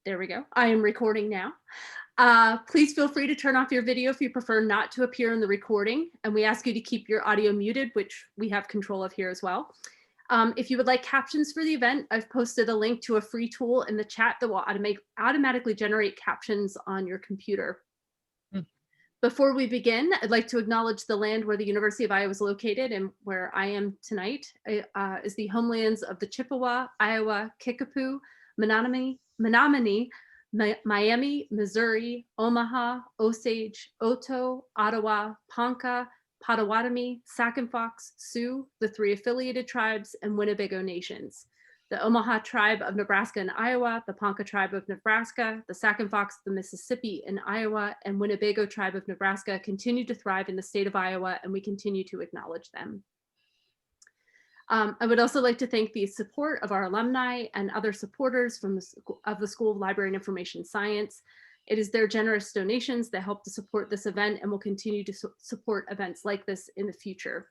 There we go. I am recording now. Please feel free to turn off your video if you prefer not to appear in the recording, and we ask you to keep your audio muted, which we have control of here as well. If you would like captions for the event, I've posted a link to a free tool in the chat that will automatically generate captions on your computer. Before we begin, I'd like to acknowledge the land where the University of Iowa is located and where I am tonight is the homelands of the Chippewa, Iowa, Kickapoo, Menominee, Miami, Missouri, Omaha, Osage, Oto, Ottawa, Ponca, Potawatomi, Sac and Fox, Sioux, the 3 affiliated tribes, and Winnebago nations. The Omaha tribe of Nebraska and Iowa, the Ponca tribe of Nebraska, the Sac and Fox of the Mississippi and Iowa, and Winnebago tribe of Nebraska continue to thrive in the state of Iowa, and we continue to acknowledge them. I would also like to thank the support of our alumni and other supporters from the School of Library and Information Science. It is their generous donations that help to support this event and will continue to support events like this in the future.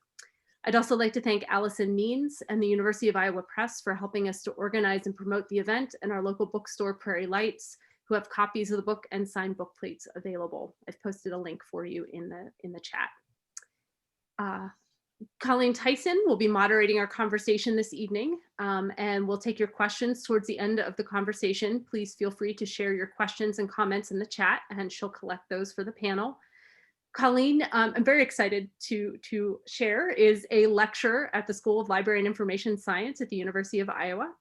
I'd also like to thank Allison Means and the University of Iowa Press for helping us to organize and promote the event, and our local bookstore, Prairie Lights, who have copies of the book and signed book plates available. I've posted a link for you in the chat. Colleen Tyson will be moderating our conversation this evening, and we'll take your questions towards the end of the conversation. Please feel free to share your questions and comments in the chat, and she'll collect those for the panel. Colleen, I'm very excited to share, is a lecturer at the School of Library and Information Science at the University of Iowa.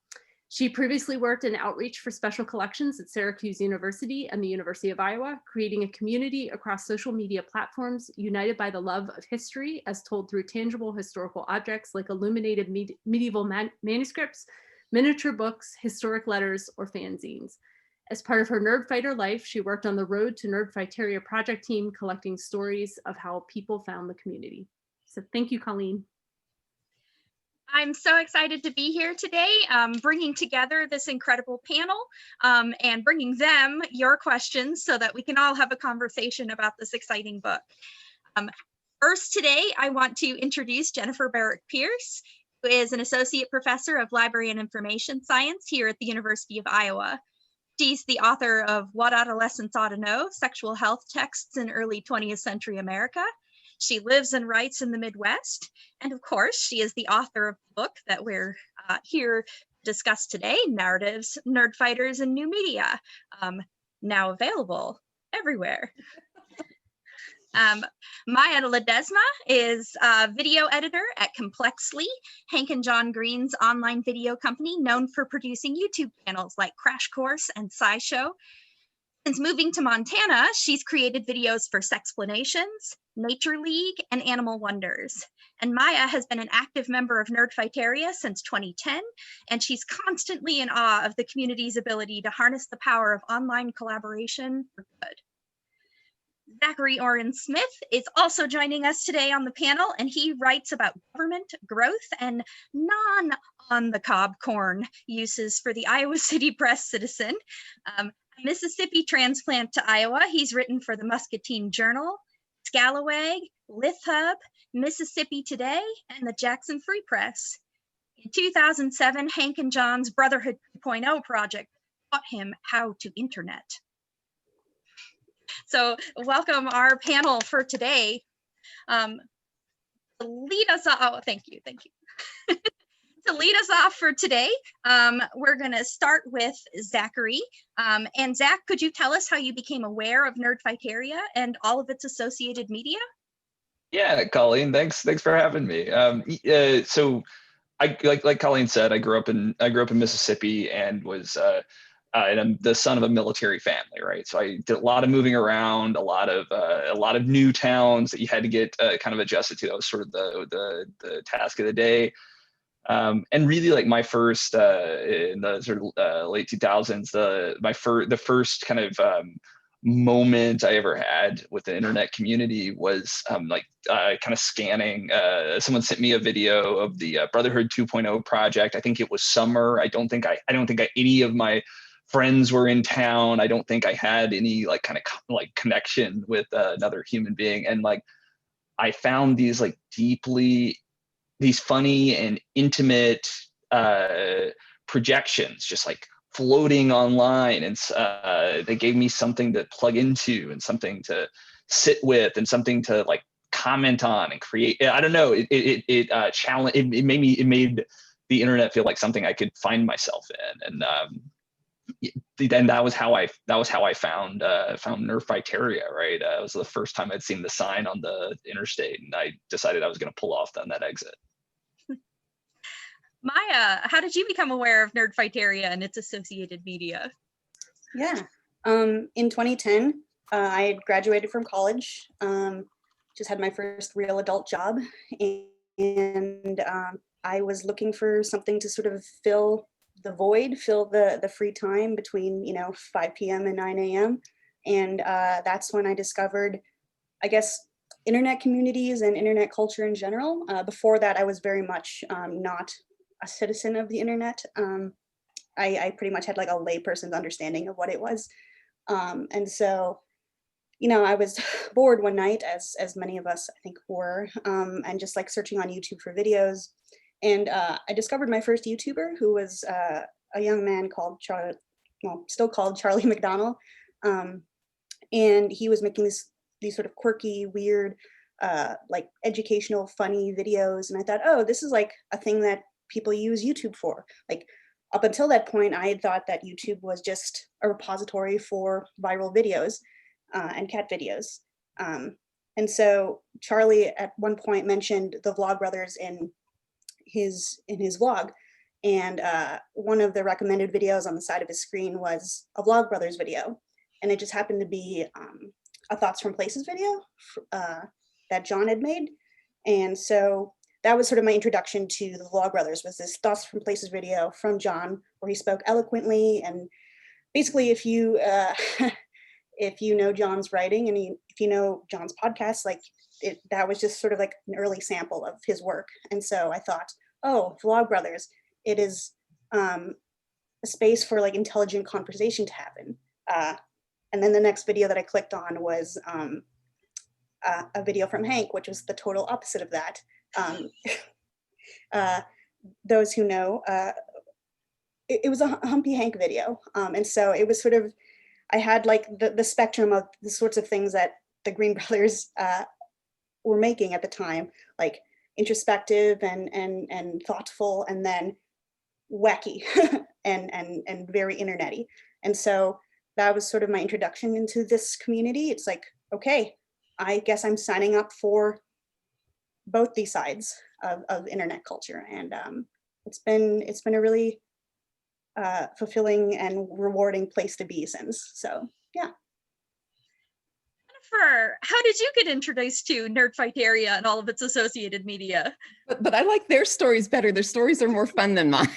She previously worked in outreach for special collections at Syracuse University and the University of Iowa, creating a community across social media platforms united by the love of history as told through tangible historical objects like illuminated medieval manuscripts, miniature books, historic letters, or fanzines. As part of her Nerdfighter life, she worked on the Road to Nerdfighteria project team, collecting stories of how people found the community. So thank you, Colleen. I'm so excited to be here today, bringing together this incredible panel and bringing them your questions so that we can all have a conversation about this exciting book. First today, I want to introduce Jennifer Burek Pierce, who is an associate professor of library and information science here at the University of Iowa. She's the author of What Adolescents Ought to Know, Sexual Health Texts in Early 20th Century America. She lives and writes in the Midwest. And of course, she is the author of the book that we're here to discuss today, Narratives, Nerdfighters, and New Media, now available everywhere. Maia Ledesma is a video editor at Complexly, Hank and John Green's online video company known for producing YouTube channels like Crash Course and SciShow. Since moving to Montana, she's created videos for Sexplanations, Nature League, and Animal Wonders. And Maia has been an active member of Nerdfighteria since 2010, and she's constantly in awe of the community's ability to harness the power of online collaboration for good. Zachary Oren Smith is also joining us today on the panel, and he writes about government growth and non-on-the-cob corn uses for the Iowa City Press Citizen. A Mississippi transplant to Iowa, he's written for the Muscatine Journal, Scalawag, Lith Hub, Mississippi Today, and the Jackson Free Press. In 2007, Hank and John's Brotherhood 2.0 project taught him how to internet. So welcome our panel for today. To lead us off, oh, thank you. To lead us off for today, we're gonna start with Zachary. And Zach, could you tell us how you became aware of Nerdfighteria and all of its associated media? Yeah, Colleen, thanks for having me. So I like Colleen said, I grew up in Mississippi and was and I'm the son of a military family, right? So I did a lot of moving around, a lot of new towns that you had to get kind of adjusted to. That was sort of the task of the day. And really, like my first in the sort of late 2000s, the first kind of moment I ever had with the internet community was kind of scanning. Someone sent me a video of the Brotherhood 2.0 project. I think it was summer. I don't think any of my friends were in town. I don't think I had any connection with another human being. And I found these these funny and intimate projections just floating online, and they gave me something to plug into and something to sit with and something to like comment on and create. I don't know. Challenge. It made the internet feel like something I could find myself in, and then that was how I found Nerdfighteria. Right. It was the first time I'd seen the sign on the interstate, and I decided I was going to pull off on that exit. Maia, how did you become aware of Nerdfighteria and its associated media? Yeah, in 2010, I had graduated from college, just had my first real adult job, and I was looking for something to sort of fill the void, fill the free time between 5 p.m. and 9 a.m. And that's when I discovered, I guess, internet communities and internet culture in general. Before that, I was very much not a citizen of the internet. I pretty much had like a layperson's understanding of what it was. And so, I was bored one night, as many of us I think were, and just like searching on YouTube for videos. And I discovered my first YouTuber, who was a young man called still called Charlie McDonnell. And he was making these sort of quirky, weird, like educational, funny videos. And I thought, oh, this is like a thing that people use YouTube for. Like, up until that point, I had thought that YouTube was just a repository for viral videos and cat videos. And so Charlie at one point mentioned the Vlogbrothers in his vlog. And one of the recommended videos on the side of his screen was a Vlogbrothers video. And it just happened to be a Thoughts from Places video that John had made. And so that was sort of my introduction to the Vlogbrothers, was this Thoughts from Places video from John, where he spoke eloquently. And basically, if you know John's writing and if you know John's podcast, like that was just sort of like an early sample of his work. And so I thought, oh, Vlogbrothers, it is a space for like intelligent conversation to happen. And then the next video that I clicked on was a video from Hank, which was the total opposite of that. Those who know, it was a Humpy Hank video. And so it was sort of, I had like the spectrum of the sorts of things that the Green Brothers were making at the time, like introspective and thoughtful, and then wacky and very internety. And so that was sort of my introduction into this community. It's like, okay, I guess I'm signing up for both these sides of internet culture. And it's been a really fulfilling and rewarding place to be since. So yeah. Jennifer, how did you get introduced to Nerdfighteria and all of its associated media? But I like their stories better. Their stories are more fun than mine.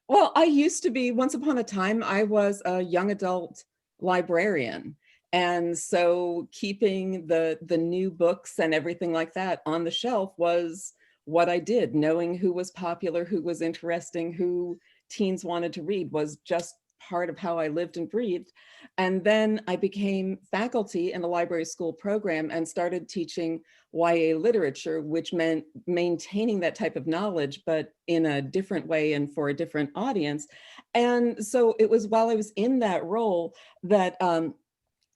Well, I used to be, once upon a time, I was a young adult librarian. And so keeping the new books and everything like that on the shelf was what I did. Knowing who was popular, who was interesting, who teens wanted to read was just part of how I lived and breathed. And then I became faculty in the library school program and started teaching YA literature, which meant maintaining that type of knowledge, but in a different way and for a different audience. And so it was while I was in that role that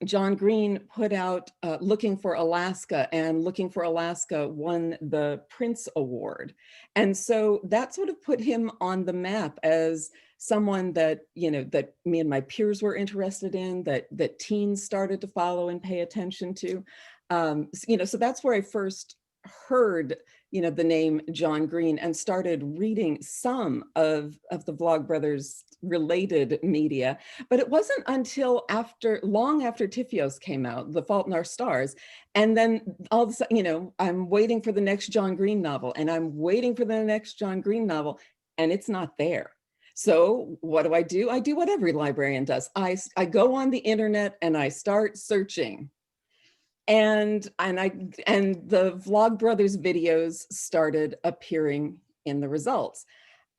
John Green put out Looking for Alaska, and Looking for Alaska won the Prince Award. And so that sort of put him on the map as someone that, that me and my peers were interested in, that teens started to follow and pay attention to. So that's where I first heard, the name John Green and started reading some of the Vlogbrothers related media. But it wasn't until long after Tifios came out, The Fault in Our Stars. And then all of a sudden, I'm waiting for the next John Green novel, and I'm waiting for the next John Green novel, and it's not there. So what do? I do what every librarian does. I go on the internet and I start searching. And the Vlogbrothers videos started appearing in the results.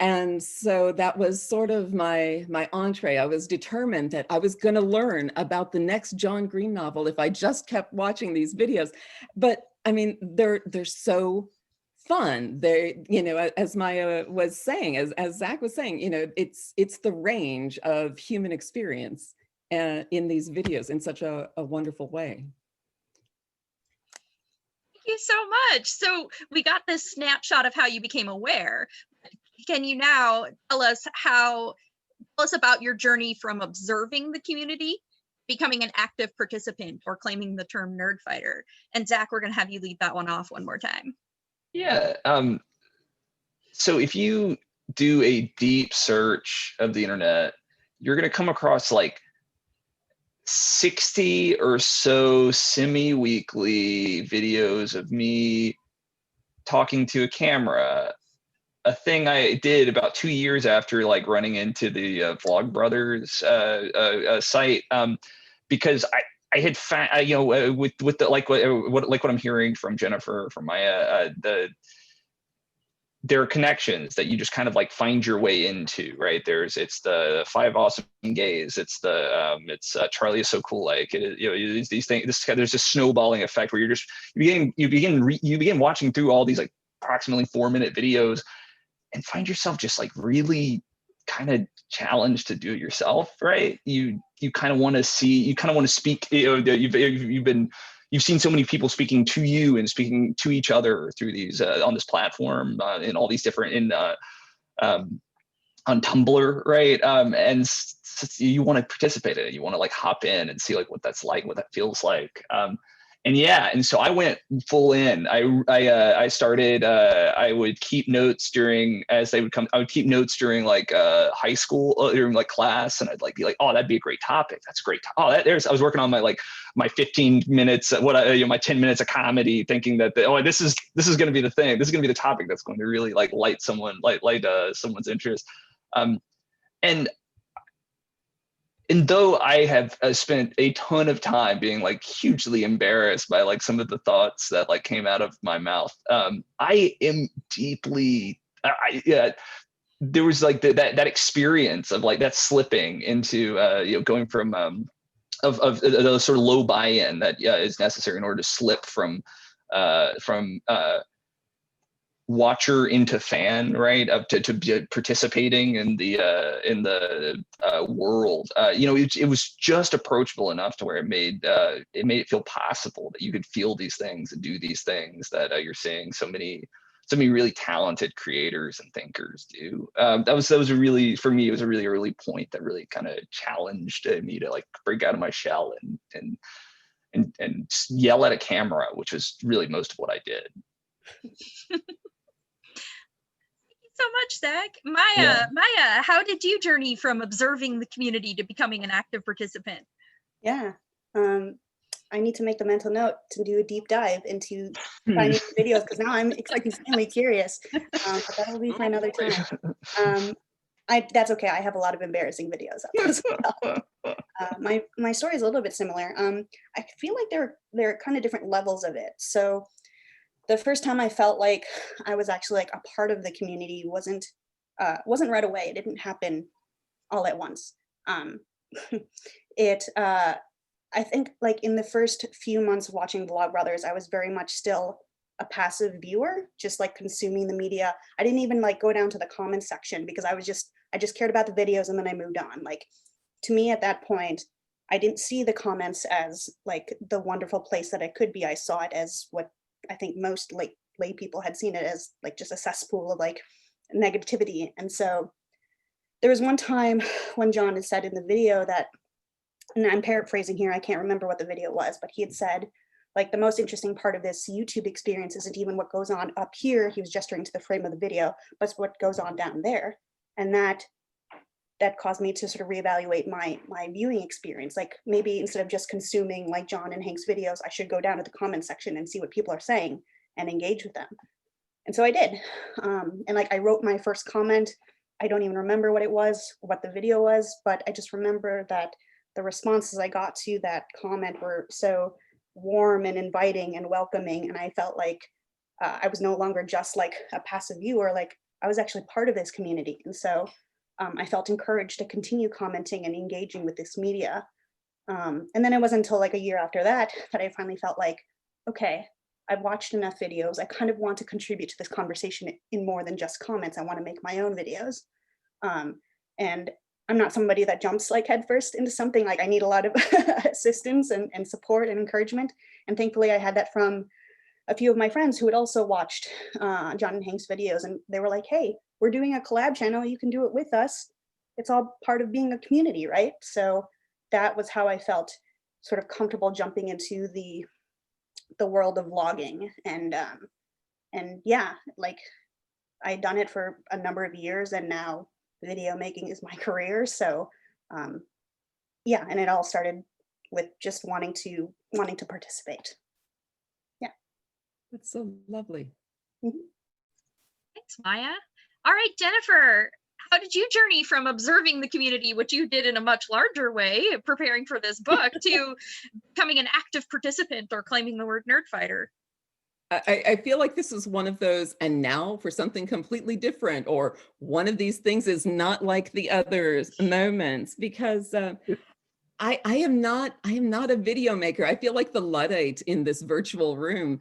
And so that was sort of my entree. I was determined that I was going to learn about the next John Green novel if I just kept watching these videos. But I mean, they're so fun. They, as Maia was saying, as Zach was saying, it's the range of human experience in these videos in such a wonderful way. Thank you so much. So we got this snapshot of how you became aware. Can you now tell us about your journey from observing the community, becoming an active participant, or claiming the term nerd fighter? And Zach, we're going to have you lead that one off one more time. Yeah. So if you do a deep search of the internet, you're going to come across like 60 or so semi-weekly videos of me talking to a camera, a thing I did about 2 years after like running into the Vlogbrothers site, because I had found, with the what I'm hearing from Jennifer, from Maia, there are connections that you just kind of like find your way into, right? It's the 5 awesome gays. It's Charlie is so cool. Like these things. There's this snowballing effect where you begin watching through all these like approximately 4-minute videos, and find yourself just like really kind of challenged to do it yourself, right? You kind of want to speak. You've seen so many people speaking to you and speaking to each other through these on this platform in all these different on Tumblr, right? And you want to participate in it. You want to like hop in and see like what that's like, what that feels like. And so I went full in. I started. I would keep notes during as they would come. I would keep notes during like high school, during like class, and I'd like be like, oh, that'd be a great topic. That's great. I was working on my 15 minutes, my 10 minutes of comedy, thinking that this is going to be the thing. This is going to be the topic that's going to really like light someone's interest. And though I have spent a ton of time being like hugely embarrassed by like some of the thoughts that like came out of my mouth, I am deeply, there was like that experience of like that slipping into, going from of the sort of low buy-in that is necessary in order to slip from watcher into fan, right? Up to participating in the world. It was just approachable enough to where it made it feel possible that you could feel these things and do these things that you're seeing so many really talented creators and thinkers do. That was for me, it was a really early point that really kind of challenged me to like break out of my shell and yell at a camera, which was really most of what I did. So much, Zach. Maia, how did you journey from observing the community to becoming an active participant? Yeah, I need to make the mental note to do a deep dive into finding videos, because now I'm extremely curious, but that'll be for another time. That's okay. I have a lot of embarrassing videos up as well. My story is a little bit similar. I feel like there are kind of different levels of it. So the first time I felt like I was actually like a part of the community wasn't right away. It didn't happen all at once. I think like in the first few months of watching Vlogbrothers, I was very much still a passive viewer, just like consuming the media. I didn't even like go down to the comments section because I just cared about the videos, and then I moved on. Like, to me at that point, I didn't see the comments as like the wonderful place that it could be. I saw it as what I think most lay people had seen it as, like just a cesspool of like negativity. And so there was one time when John had said in the video that, and I'm paraphrasing here, I can't remember what the video was, but he had said, like, the most interesting part of this YouTube experience isn't even what goes on up here. He was gesturing to the frame of the video, but it's what goes on down there. And that caused me to sort of reevaluate my viewing experience. Like, maybe instead of just consuming like John and Hank's videos, I should go down to the comment section and see what people are saying and engage with them. And so I did. And like, I wrote my first comment. I don't even remember what it was, what the video was, but I just remember that the responses I got to that comment were so warm and inviting and welcoming. And I felt like I was no longer just like a passive viewer, like I was actually part of this community. And so I felt encouraged to continue commenting and engaging with this media. And then it wasn't until like a year after that I finally felt like, okay, I've watched enough videos. I kind of want to contribute to this conversation in more than just comments. I want to make my own videos. And I'm not somebody that jumps like headfirst into something. Like I need a lot of assistance and support and encouragement. And thankfully I had that from a few of my friends who had also watched John and Hank's videos. And they were like, hey, we're doing a collab channel. You can do it with us. It's all part of being a community, right? So that was how I felt sort of comfortable jumping into the world of vlogging. And yeah, like I'd done it for a number of years, and now video making is my career. So yeah, and it all started with just wanting to participate. Yeah. That's so lovely. Mhm. Thanks, Maia. All right, Jennifer, how did you journey from observing the community, which you did in a much larger way, preparing for this book, to becoming an active participant or claiming the word Nerdfighter? I feel like this is one of those, and now for something completely different, or one of these things is not like the others moments, because I am not a video maker. I feel like the Luddite in this virtual room.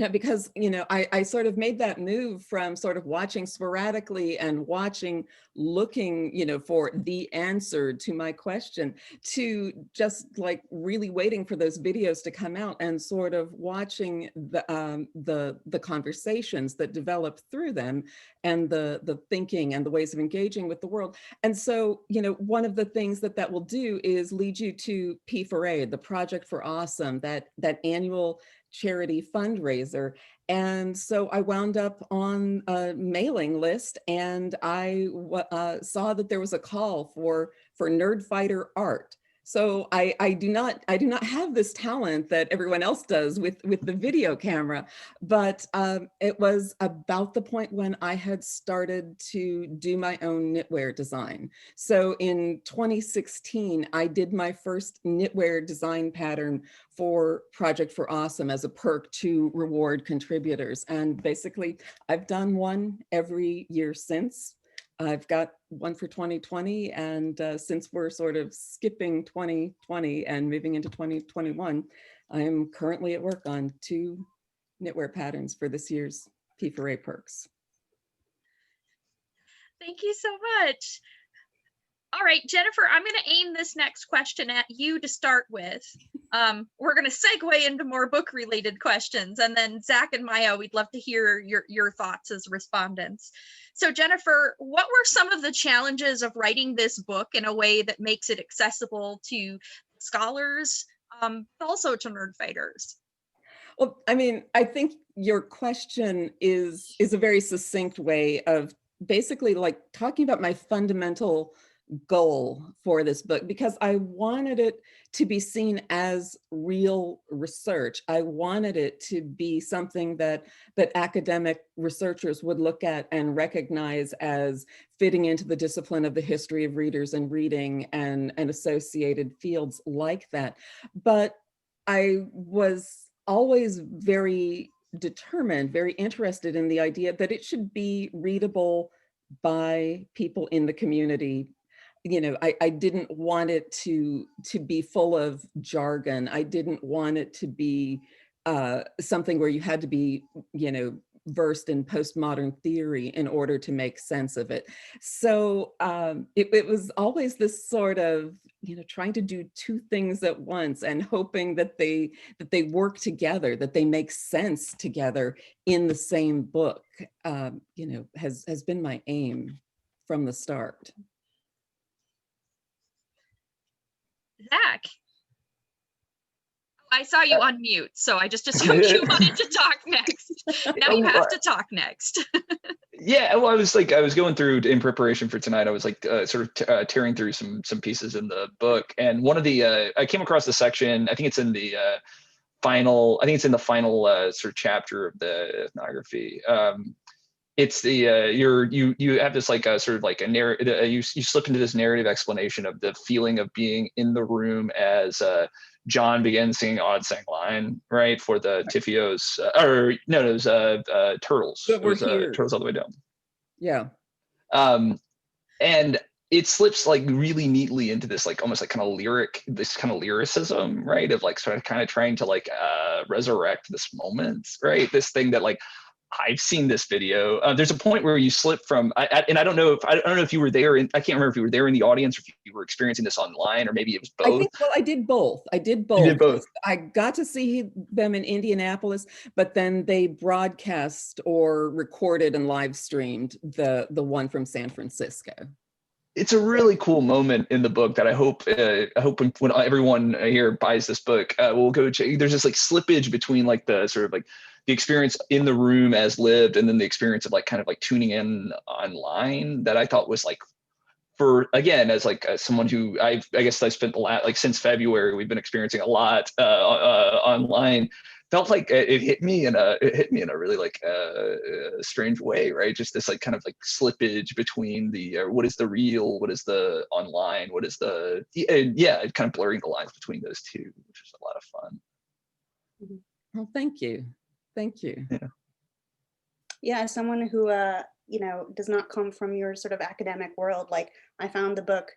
Because, I sort of made that move from sort of watching sporadically and looking, for the answer to my question, to just like really waiting for those videos to come out and sort of watching the conversations that develop through them, and the thinking and the ways of engaging with the world. And so, one of the things that will do is lead you to P4A, the Project for Awesome, that annual charity fundraiser. And so I wound up on a mailing list, and I saw that there was a call for Nerdfighter art. So I do not have this talent that everyone else does with the video camera, but it was about the point when I had started to do my own knitwear design. So in 2016, I did my first knitwear design pattern for Project for Awesome as a perk to reward contributors. And basically, I've done one every year since. I've got one for 2020, and since we're sort of skipping 2020 and moving into 2021, I'm currently at work on 2 knitwear patterns for this year's P4A perks. Thank you so much. All right, Jennifer, I'm going to aim this next question at you to start with. We're going to segue into more book-related questions, and then Zach and Maia, we'd love to hear your thoughts as respondents. So Jennifer, what were some of the challenges of writing this book in a way that makes it accessible to scholars, but also to Nerdfighters? Well, I mean, I think your question is a very succinct way of basically like talking about my fundamental goal for this book, because I wanted it to be seen as real research. I wanted it to be something that academic researchers would look at and recognize as fitting into the discipline of the history of readers and reading and associated fields like that. But I was always very determined, very interested in the idea that it should be readable by people in the community. I didn't want it to be full of jargon. I didn't want it to be something where you had to be, versed in postmodern theory in order to make sense of it. So it was always this sort of, trying to do 2 things at once and hoping that they work together, that they make sense together in the same book, has been my aim from the start. Zach, I saw you on mute, so I just assumed you wanted to talk next. Now you have to talk next. Yeah, well, I was going through in preparation for tonight. I was like sort of tearing through some pieces in the book, and one of the I came across the section. I think it's in the final. I think it's in the final sort of chapter of the ethnography. It's the you have this like a sort of like a narrative. You slip into this narrative explanation of the feeling of being in the room as John begins singing Odd Sang Line, right, for the Tiffios, or no, it was Turtles. But it was we're here. Turtles All the Way Down. Yeah. And it slips like really neatly into this like almost like kind of lyricism, right? Of like sort of kind of trying to like resurrect this moment, right? This thing that like I've seen this video. There's a point where you slip from, and I don't know if you were there. I can't remember if you were there in the audience or if you were experiencing this online, or maybe it was both. I think, well, I did both. You did both. I got to see them in Indianapolis, but then they broadcast or recorded and live streamed the one from San Francisco. It's a really cool moment in the book that I hope when everyone here buys this book, we'll go check. There's this like slippage between like the sort of like the experience in the room as lived, and then the experience of like kind of like tuning in online, that I thought was like, for again, as like someone who I guess I spent like since February, we've been experiencing a lot online. Felt like it hit me in a really like strange way, right? Just this like kind of like slippage between the what is the real, what is the online, what is the kind of blurring the lines between those two, which is a lot of fun. Well, thank you. Yeah, as someone who does not come from your sort of academic world, like I found the book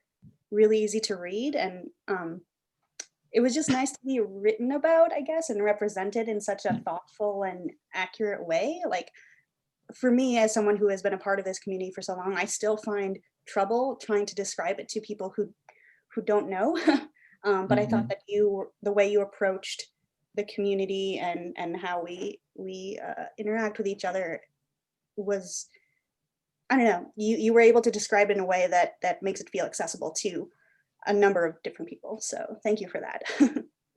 really easy to read, and it was just nice to be written about, I guess, and represented in such a thoughtful and accurate way. Like for me, as someone who has been a part of this community for so long, I still find trouble trying to describe it to people who don't know. But I thought that the way you approached the community and how we interact with each other was, I don't know, you were able to describe it in a way that makes it feel accessible to a number of different people. So thank you for that.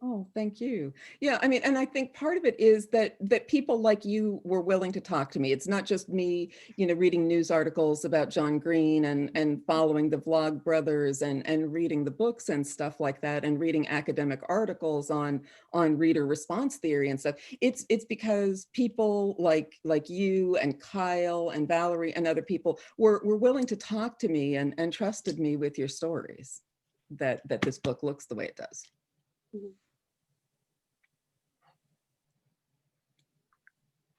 Oh, thank you. Yeah, I mean, and I think part of it is that people like you were willing to talk to me. It's not just me, reading news articles about John Green and following the Vlog Brothers and reading the books and stuff like that, and reading academic articles on reader response theory and stuff. It's because people like you and Kyle and Valerie and other people were willing to talk to me and trusted me with your stories, that this book looks the way it does.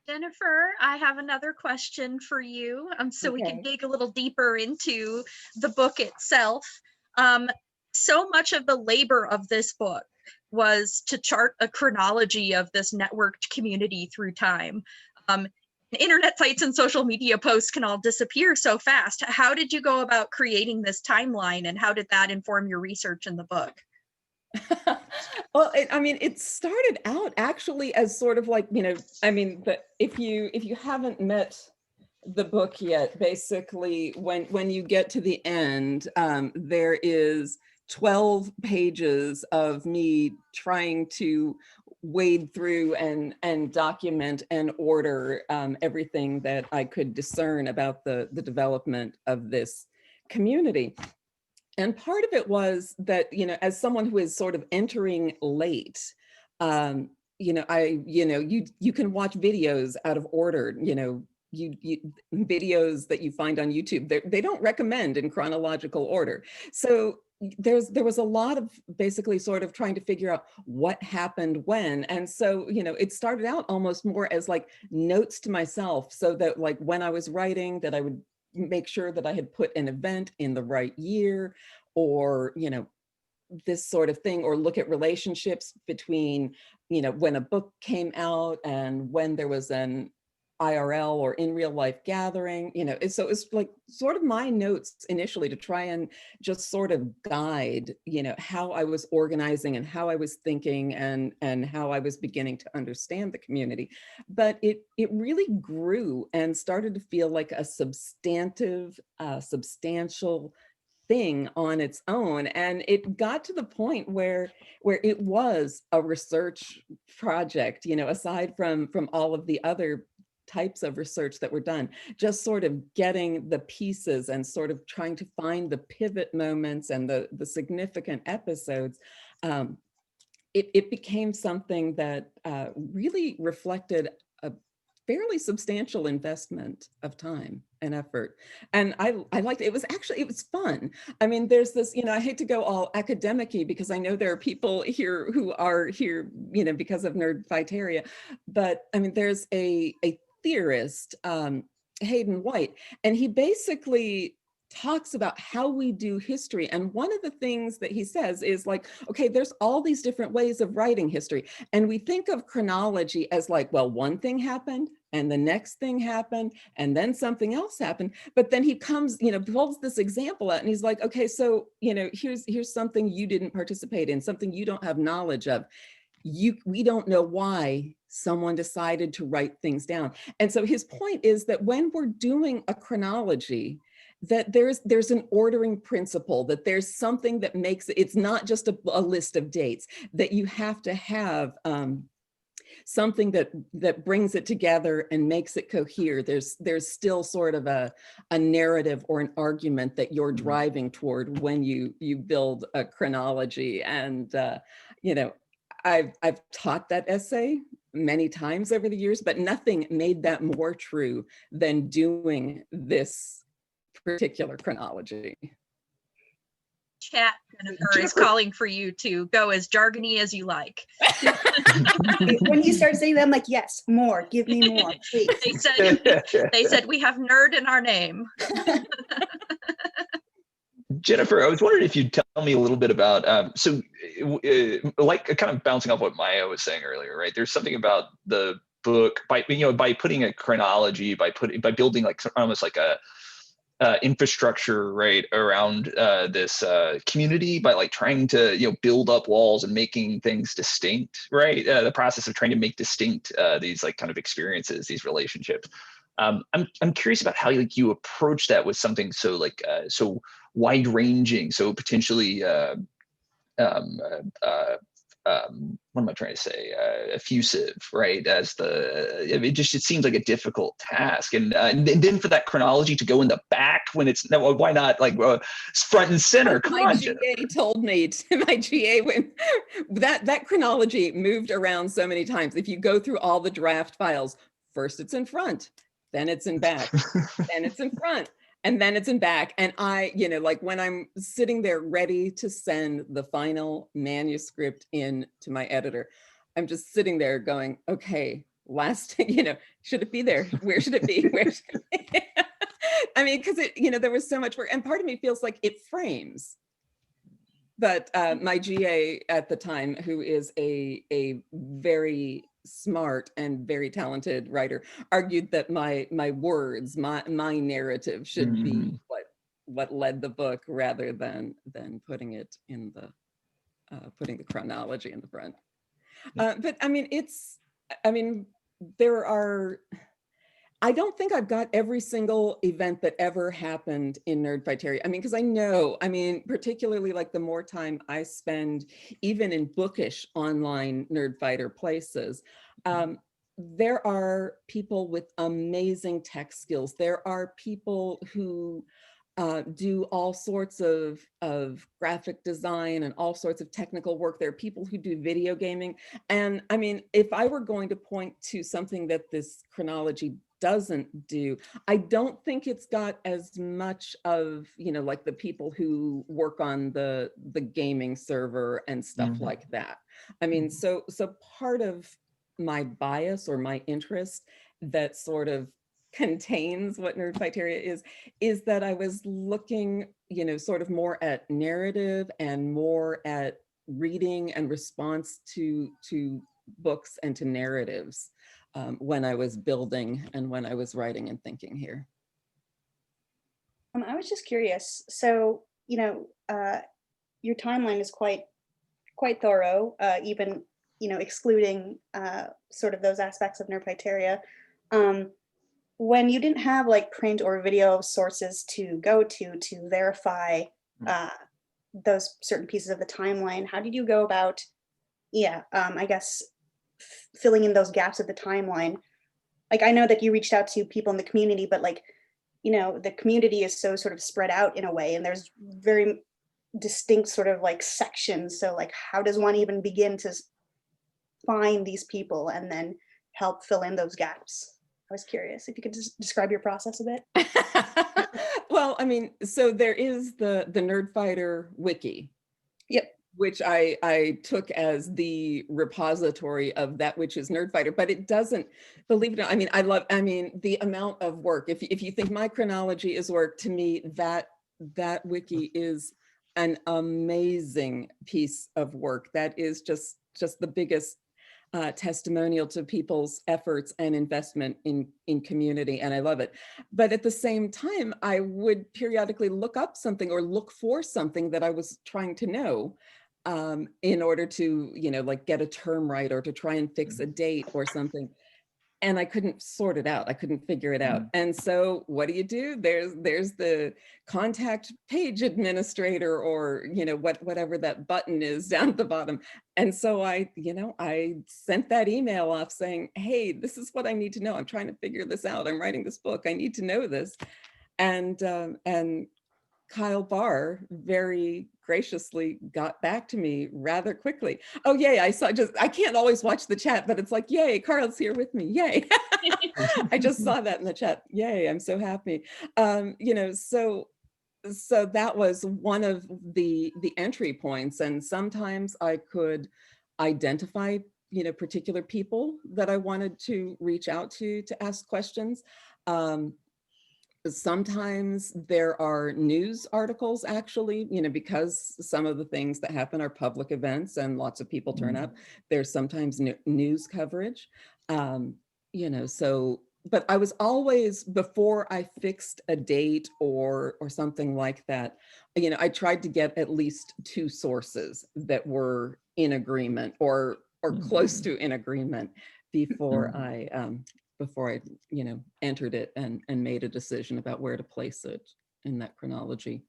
Jennifer, I have another question for you, so we can dig a little deeper into the book itself. So much of the labor of this book was to chart a chronology of this networked community through time. Internet sites and social media posts can all disappear so fast. How did you go about creating this timeline, and how did that inform your research in the book? Well, it started out actually as sort of like, if you haven't met the book yet, basically when you get to the end, there is 12 pages of me trying to wade through and document and order everything that I could discern about the development of this community. And part of it was that, as someone who is sort of entering late, you can watch videos out of order, videos that you find on YouTube, they don't recommend in chronological order. So there was a lot of basically sort of trying to figure out what happened when. And so, it started out almost more as like notes to myself, so that like when I was writing, that I would make sure that I had put an event in the right year, or, this sort of thing, or look at relationships between, when a book came out and when there was an IRL or in real life gathering, so it's like sort of my notes initially to try and just sort of guide, how I was organizing and how I was thinking and how I was beginning to understand the community. But it really grew and started to feel like a substantial thing on its own. And it got to the point where it was a research project, aside from all of the other types of research that were done, just sort of getting the pieces and sort of trying to find the pivot moments and the significant episodes. It became something that really reflected a fairly substantial investment of time and effort. And I liked it. It was fun. I mean, there's this, I hate to go all academic-y because I know there are people here who are here, because of Nerdfighteria, but I mean, there's a theorist, Hayden White, and he basically talks about how we do history. And one of the things that he says is like, okay, there's all these different ways of writing history. And we think of chronology as like, well, one thing happened and the next thing happened and then something else happened. But then he comes, pulls this example out and he's like, okay, so, here's something you didn't participate in, something you don't have knowledge of. We don't know why someone decided to write things down. And so his point is that when we're doing a chronology, that there's an ordering principle, that there's something that makes it's not just a list of dates, that you have to have something that brings it together and makes it cohere. There's still sort of a narrative or an argument that you're driving toward when you build a chronology. And I've taught that essay many times over the years, but nothing made that more true than doing this particular chronology. Chat, Jennifer is calling for you to go as jargony as you like. When you start saying that, I'm like, yes, more, give me more, please. They said we have nerd in our name. Jennifer, I was wondering if you'd tell me a little bit about, like kind of bouncing off what Maia was saying earlier, right? There's something about the book by putting a chronology, by building like almost like a infrastructure right around this community, by like trying to build up walls and making things distinct, right? The process of trying to make distinct these like kind of experiences, these relationships. I'm curious about how you approach that with something so like so wide ranging, so potentially what am I trying to say? Effusive, right? It seems like a difficult task, and then for that chronology to go in the back when it's no, why not like front and center? Come my on, GA Jennifer. told me my GA when that chronology moved around so many times. If you go through all the draft files, first it's in front, then it's in back, then it's in front, and then it's in back. And I, like when I'm sitting there ready to send the final manuscript in to my editor, I'm just sitting there going, okay, should it be there? Where should it be? Where should it be? I mean, because there was so much work, and part of me feels like it frames. But my GA at the time, who is a very smart and very talented writer, argued that my words, my narrative should be what led the book, rather than putting it in putting the chronology in the front. But I mean, there are. I don't think I've got every single event that ever happened in Nerdfighteria. I mean, because particularly like the more time I spend even in bookish online Nerdfighter places, there are people with amazing tech skills. There are people who do all sorts of graphic design and all sorts of technical work. There are people who do video gaming. And I mean, if I were going to point to something that this chronology doesn't do, I don't think it's got as much of, like the people who work on the gaming server and stuff like that. I mean, so part of my bias or my interest that sort of contains what Nerdfighteria is that I was looking, sort of more at narrative and more at reading and response to books and to narratives when I was building and when I was writing and thinking here. I was just curious. So, your timeline is quite thorough, even, excluding sort of those aspects of Nerdfighteria. When you didn't have like print or video sources to go to verify those certain pieces of the timeline, how did you go about, I guess, filling in those gaps of the timeline? Like, I know that you reached out to people in the community, but like, the community is so sort of spread out in a way, and there's very distinct sort of like sections. So like, how does one even begin to find these people and then help fill in those gaps? I was curious if you could just describe your process a bit. Well, I mean, so there is the Nerdfighter wiki. Yep. Which I took as the repository of that which is Nerdfighter, but it doesn't, believe it or not, I mean, the amount of work, if you think my chronology is work, to me, that that wiki is an amazing piece of work. That is just the biggest testimonial to people's efforts and investment in community, and I love it. But at the same time, I would periodically look up something or look for something that I was trying to know in order to, like get a term right or to try and fix a date or something. And I couldn't sort it out. I couldn't figure it out. And so what do? There's the contact page administrator, or, whatever that button is down at the bottom. And so I sent that email off saying, hey, this is what I need to know. I'm trying to figure this out. I'm writing this book. I need to know this. And Kyle Barr very graciously got back to me rather quickly. Oh, yay, I can't always watch the chat, but it's like, yay, Carl's here with me, yay. I just saw that in the chat, yay, I'm so happy. So that was one of the entry points. And sometimes I could identify, particular people that I wanted to reach out to ask questions. Sometimes there are news articles, actually, because some of the things that happen are public events and lots of people turn up. There's sometimes news coverage, so, but I was always, before I fixed a date or something like that, I tried to get at least two sources that were in agreement or close to in agreement before I entered it and made a decision about where to place it in that chronology.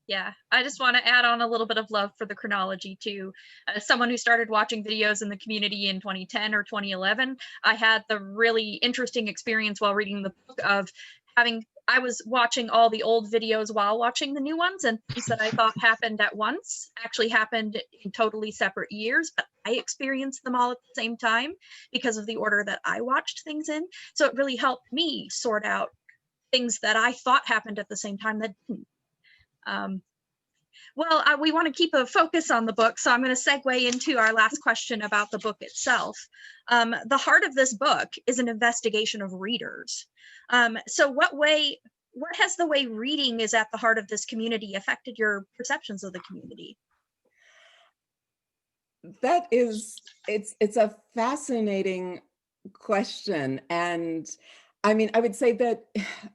Yeah, I just want to add on a little bit of love for the chronology too. As someone who started watching videos in the community in 2010 or 2011, I had the really interesting experience while reading the book of I was watching all the old videos while watching the new ones, and things that I thought happened at once actually happened in totally separate years, but I experienced them all at the same time because of the order that I watched things in. So it really helped me sort out things that I thought happened at the same time that didn't. We want to keep a focus on the book, so I'm going to segue into our last question about the book itself. The heart of this book is an investigation of readers. So what has the way reading is at the heart of this community affected your perceptions of the community? It's a fascinating question. And I mean, I would say that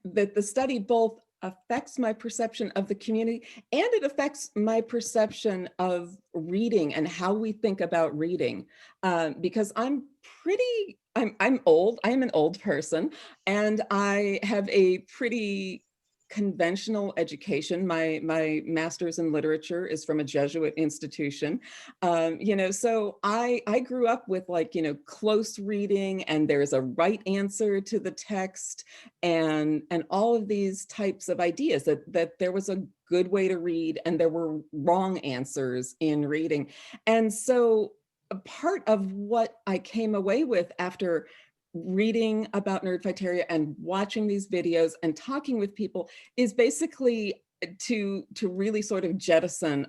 the study both affects my perception of the community and it affects my perception of reading and how we think about reading. Because I'm old, I am an old person, and I have a pretty conventional education. My master's in literature is from a Jesuit institution. So I grew up with close reading, and there's a right answer to the text, and all of these types of ideas that there was a good way to read and there were wrong answers in reading. And so a part of what I came away with after reading about Nerdfighteria and watching these videos and talking with people is basically to really sort of jettison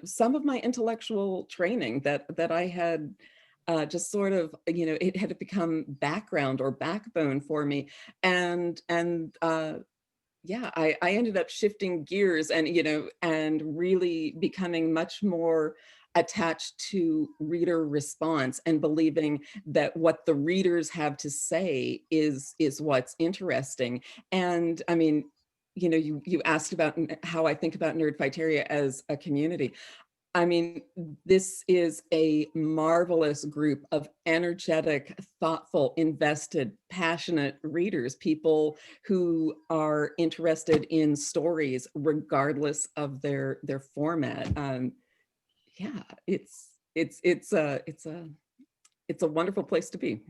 some of my intellectual training that I had just sort of, it had become background or backbone for me. And yeah, I ended up shifting gears and really becoming much more attached to reader response and believing that what the readers have to say is what's interesting. And I mean, you asked about how I think about Nerdfighteria as a community. I mean, this is a marvelous group of energetic, thoughtful, invested, passionate readers, people who are interested in stories regardless of their format. Yeah, it's a wonderful place to be.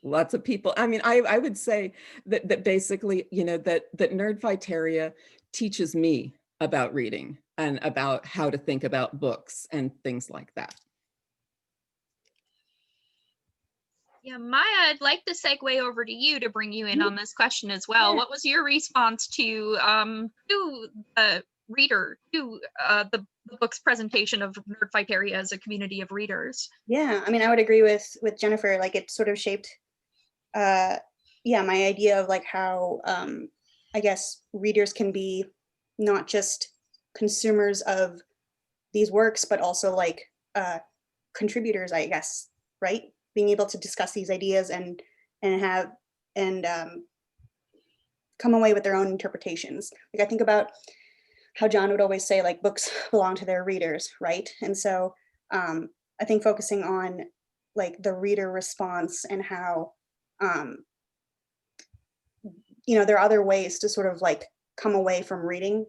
Lots of people. I mean, I would say that basically, that Nerdfighteria teaches me about reading and about how to think about books and things like that. Yeah, Maya, I'd like to segue over to you to bring you in on this question as well. Yeah. What was your response to the reader, to the book's presentation of Nerdfighteria as a community of readers? Yeah, I mean, I would agree with Jennifer. Like, it sort of shaped, my idea of how I guess readers can be not just consumers of these works, but also like contributors, I guess, right? Being able to discuss these ideas and have and come away with their own interpretations. Like I think about how John would always say, like, books belong to their readers, right? And so I think focusing on like the reader response and how there are other ways to sort of like come away from reading.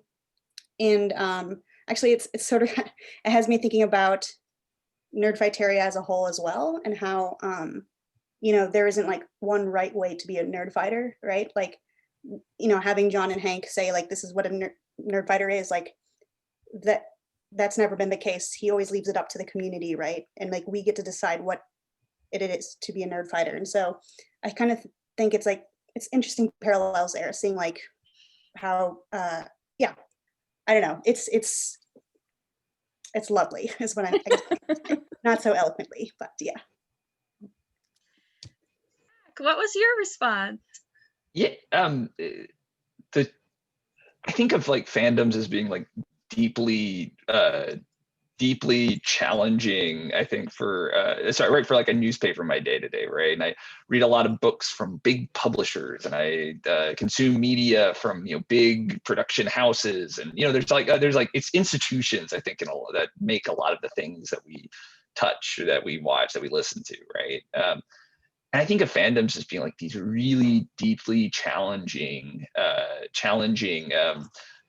And actually it's sort of it has me thinking about Nerdfighteria as a whole as well, and how there isn't like one right way to be a nerd fighter, right? Like having John and Hank say like this is what a nerd fighter is, like that's never been the case. He always leaves it up to the community, right? And like we get to decide what it is to be a nerd fighter. And so I kind of think it's like it's interesting parallels there, seeing like how I don't know, it's lovely is what I guess, not so eloquently, but yeah. What was your response? Yeah, I think of like fandoms as being like deeply challenging, I think, for so I write for like a newspaper in my day-to-day, right? And I read a lot of books from big publishers, and I consume media from big production houses, and there's like it's institutions, I think, that make a lot of the things that we touch, or that we watch, that we listen to, right? And I think of fandoms as being like these really deeply challenging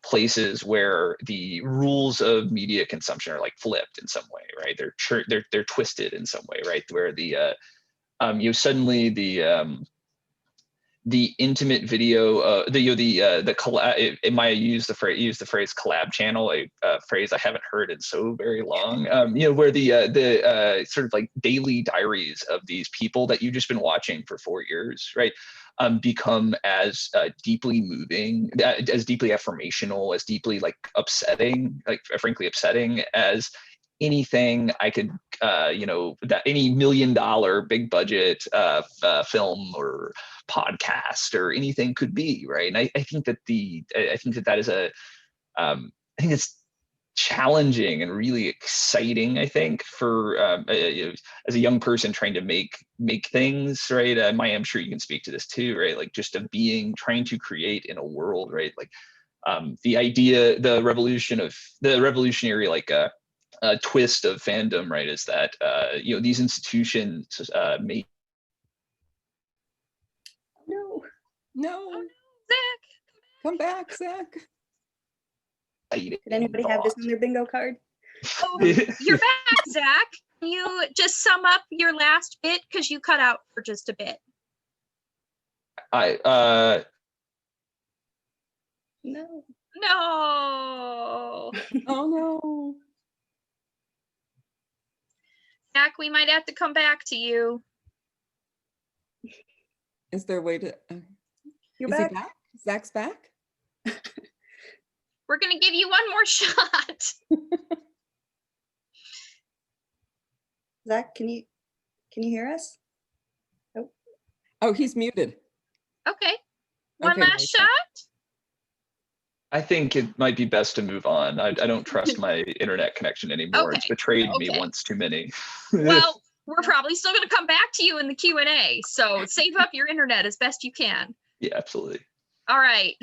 places where the rules of media consumption are like flipped in some way, right? They're twisted in some way, right? Where the suddenly the intimate video, Maia used the phrase collab channel, a phrase I haven't heard in so very long. Where the sort of like daily diaries of these people that you've just been watching for 4 years, right, become as deeply moving, as deeply affirmational, as deeply like upsetting, like frankly upsetting as anything I could, that any $1 million big budget film or podcast or anything could be, right? And I think that that is I think it's challenging and really exciting, I think, for as a young person trying to make things, right? Maia, I'm sure you can speak to this too, right? Like just trying to create in a world, right? Like the idea, the revolutionary like twist of fandom, right, is that these institutions make No, Zach, come back, Zach. Did anybody have this on their bingo card? oh, you're back, Zach. Can you just sum up your last bit, because you cut out for just a bit? No. No. Oh no. Zach, we might have to come back to you. Is there a way to? You're is back. he back? Zach's back. We're going to give you one more shot. Zach, can you hear us? Oh, he's muted. Okay. One Okay, last nice. shot. I think it might be best to move on. I don't trust my internet connection anymore. Okay, It's betrayed me okay. once too many. Well, we're probably still going to come back to you in the Q&A, so save up your internet as best you can. Yeah, absolutely. All right.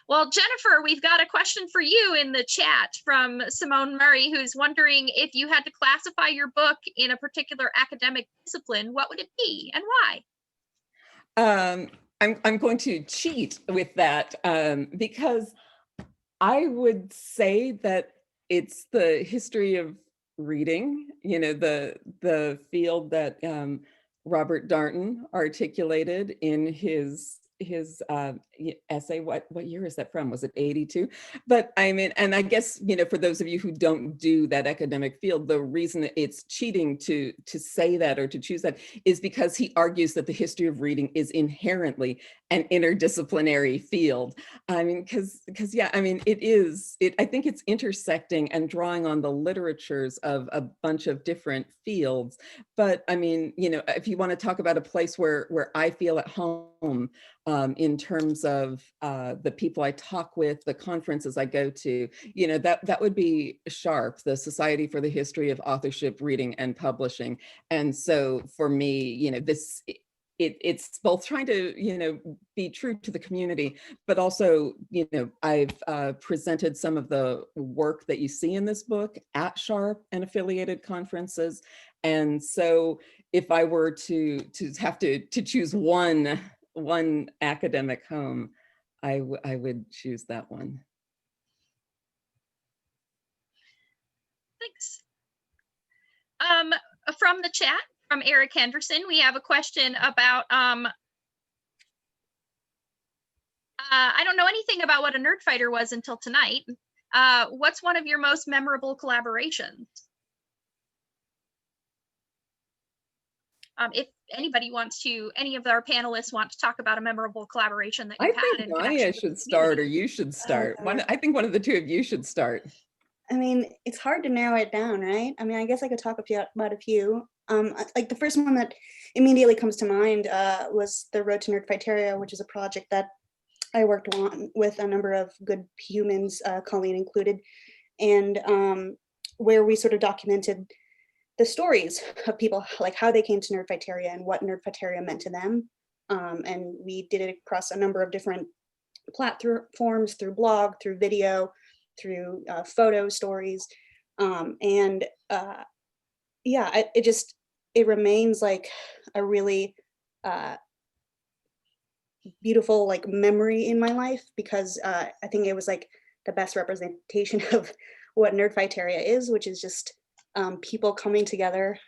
Well, Jennifer, we've got a question for you in the chat from Simone Murray, who's wondering if you had to classify your book in a particular academic discipline, what would it be and why? I'm going to cheat with that because I would say that it's the history of reading, the field that Robert Darnton articulated in his essay. What year is that from? Was it 82? But I mean, and I guess, for those of you who don't do that academic field, the reason that it's cheating to say that or to choose that is because he argues that the history of reading is inherently an interdisciplinary field. I mean, because yeah, I mean, I think it's intersecting and drawing on the literatures of a bunch of different fields. But I mean, if you want to talk about a place where I feel at home, in terms of the people I talk with, the conferences I go to, you know, that would be SHARP, the Society for the History of Authorship, Reading, and Publishing. And so for me, you know, it's both trying to, you know, be true to the community, but also, you know, I've presented some of the work that you see in this book at SHARP and affiliated conferences. And so if I were to have to choose one academic home, I would choose that one. Thanks. From the chat, from Eric Henderson, we have a question about, I don't know anything about what a Nerdfighter was until tonight. What's one of your most memorable collaborations? If anybody wants to, any of our panelists want to talk about a memorable collaboration that you've had. I think Maia should start, or you should start. I think one of the two of you should start. I mean, it's hard to narrow it down, right? I mean, I guess I could talk about a few. Like the first one that immediately comes to mind was the Road to Nerdfighteria, which is a project that I worked on with a number of good humans, Colleen included, and where we sort of documented the stories of people, like how they came to Nerdfighteria and what Nerdfighteria meant to them. And we did it across a number of different platforms, through blog, through video, through photo stories. Yeah, it remains like a really beautiful like memory in my life, because I think it was like the best representation of what Nerdfighteria is, which is just people coming together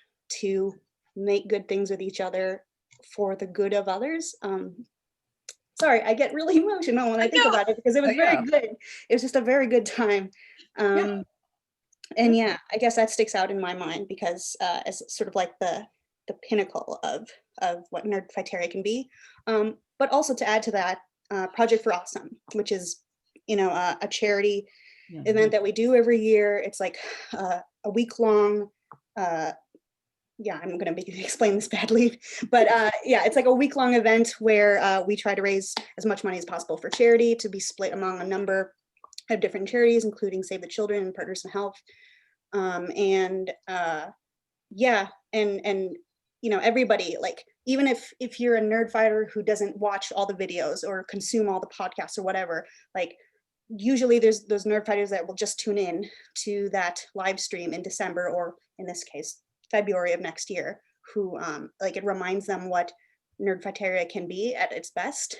to make good things with each other for the good of others. Sorry, I get really emotional when I think about it, because it was very good. It was just a very good time. And yeah, I guess that sticks out in my mind because as sort of like the pinnacle of what Nerdfighteria can be. But also to add to that, Project for Awesome, which is, you know, a charity event that we do every year. It's like a week long, yeah, I'm going to explain this badly, but yeah, it's like a week long event where we try to raise as much money as possible for charity, to be split among a number of different charities, including Save the Children and Partners in Health. Yeah, and you know, everybody, like, even if you're a Nerdfighter who doesn't watch all the videos or consume all the podcasts or whatever, like, usually there's those Nerdfighters that will just tune in to that live stream in December, or in this case, February of next year, who like, it reminds them what Nerdfighteria can be at its best,